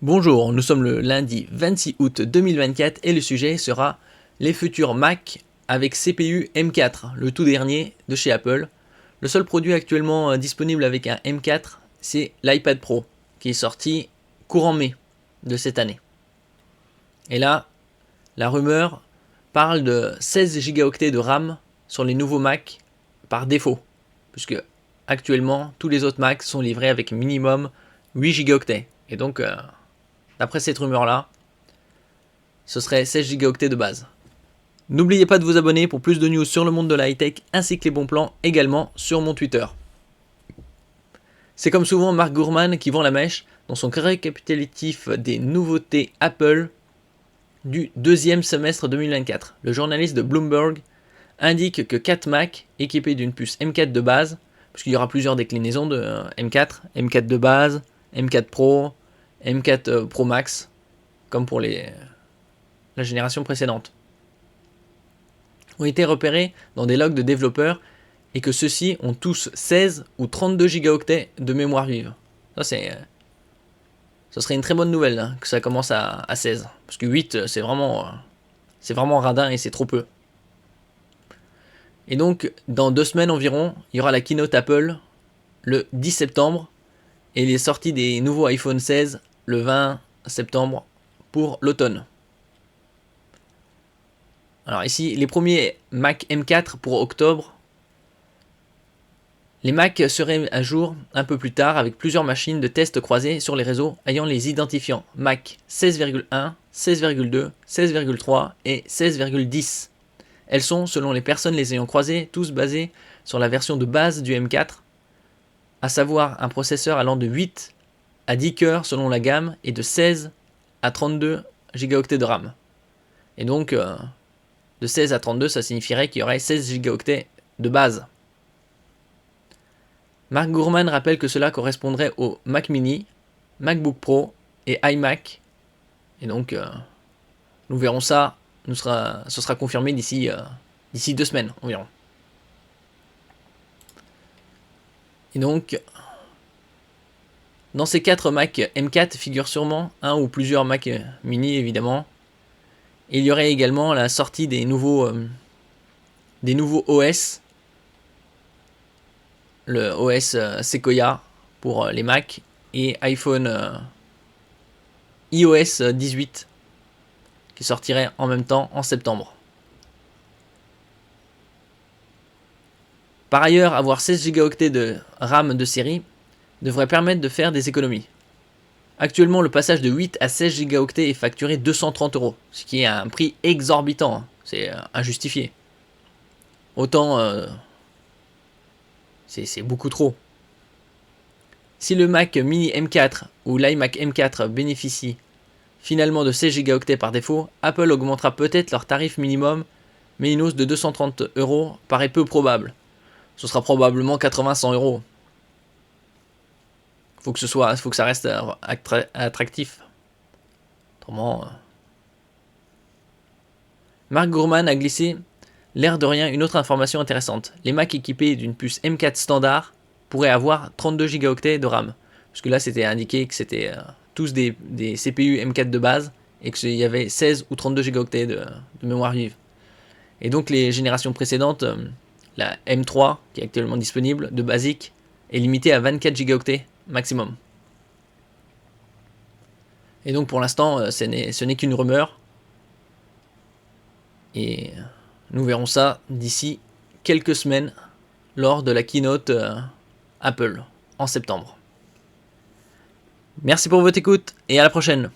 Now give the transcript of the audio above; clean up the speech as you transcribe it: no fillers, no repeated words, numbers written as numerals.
Bonjour, nous sommes le lundi 26 août 2024 et le sujet sera les futurs Mac avec CPU M4, le tout dernier de chez Apple. Le seul produit actuellement disponible avec un M4, c'est l'iPad Pro qui est sorti courant mai de cette année. Et là, la rumeur parle de 16 Go de RAM sur les nouveaux Mac par défaut, puisque actuellement tous les autres Macs sont livrés avec minimum 8 Go. Et donc, d'après cette rumeur-là, ce serait 16 Go de base. N'oubliez pas de vous abonner pour plus de news sur le monde de la high-tech ainsi que les bons plans également sur mon Twitter. C'est comme souvent Mark Gurman qui vend la mèche dans son récapitulatif des nouveautés Apple du deuxième semestre 2024. Le journaliste de Bloomberg indique que 4 Mac équipés d'une puce M4 de base, puisqu'il y aura plusieurs déclinaisons de M4, M4 de base, M4 Pro, M4 Pro Max, comme pour la génération précédente, ont été repérés dans des logs de développeurs et que ceux-ci ont tous 16 ou 32 Go de mémoire vive. Ça serait une très bonne nouvelle hein, que ça commence à 16, parce que 8 c'est vraiment radin et c'est trop peu. Et donc dans 2 semaines environ, il y aura la keynote Apple le 10 septembre et les sorties des nouveaux iPhone 16 le 20 septembre pour l'automne. Alors ici, les premiers Mac M4 pour octobre. Les Mac seraient à jour un peu plus tard avec plusieurs machines de test croisées sur les réseaux ayant les identifiants Mac 16,1, 16,2, 16,3 et 16,10. Elles sont, selon les personnes les ayant croisées, tous basées sur la version de base du M4, à savoir un processeur allant de 8 à 10 cœurs selon la gamme et de 16 à 32 Go de RAM. Et donc, de 16 à 32, ça signifierait qu'il y aurait 16 Go de base. Mark Gurman rappelle que cela correspondrait au Mac Mini, MacBook Pro et iMac. Et donc, nous verrons ça, ce sera confirmé d'ici 2 semaines environ. Et donc, dans ces 4 Mac M4 figurent sûrement un ou plusieurs Mac Mini évidemment. Et il y aurait également la sortie des nouveaux OS. Le OS Sequoia pour les Mac et iPhone iOS 18 qui sortirait en même temps en septembre. Par ailleurs, avoir 16 Go de RAM de série devrait permettre de faire des économies. Actuellement, le passage de 8 à 16 Go est facturé 230€, ce qui est un prix exorbitant, c'est injustifié. Autant, c'est beaucoup trop. Si le Mac Mini M4 ou l'iMac M4 bénéficient finalement de 16 Go par défaut, Apple augmentera peut-être leur tarif minimum, mais une hausse de 230€ paraît peu probable. Ce sera probablement 80-100€. Faut que ça reste attractif. Autrement, Mark Gurman a glissé l'air de rien une autre information intéressante. Les Mac équipés d'une puce M4 standard pourraient avoir 32 Go de RAM. Parce que là, c'était indiqué que c'était tous des CPU M4 de base et qu'il y avait 16 ou 32 Go de mémoire vive. Et donc, les générations précédentes, la M3, qui est actuellement disponible, de basique, est limitée à 24 Go maximum. Et donc, pour l'instant, ce n'est qu'une rumeur. Et nous verrons ça d'ici quelques semaines lors de la keynote Apple en septembre. Merci pour votre écoute et à la prochaine.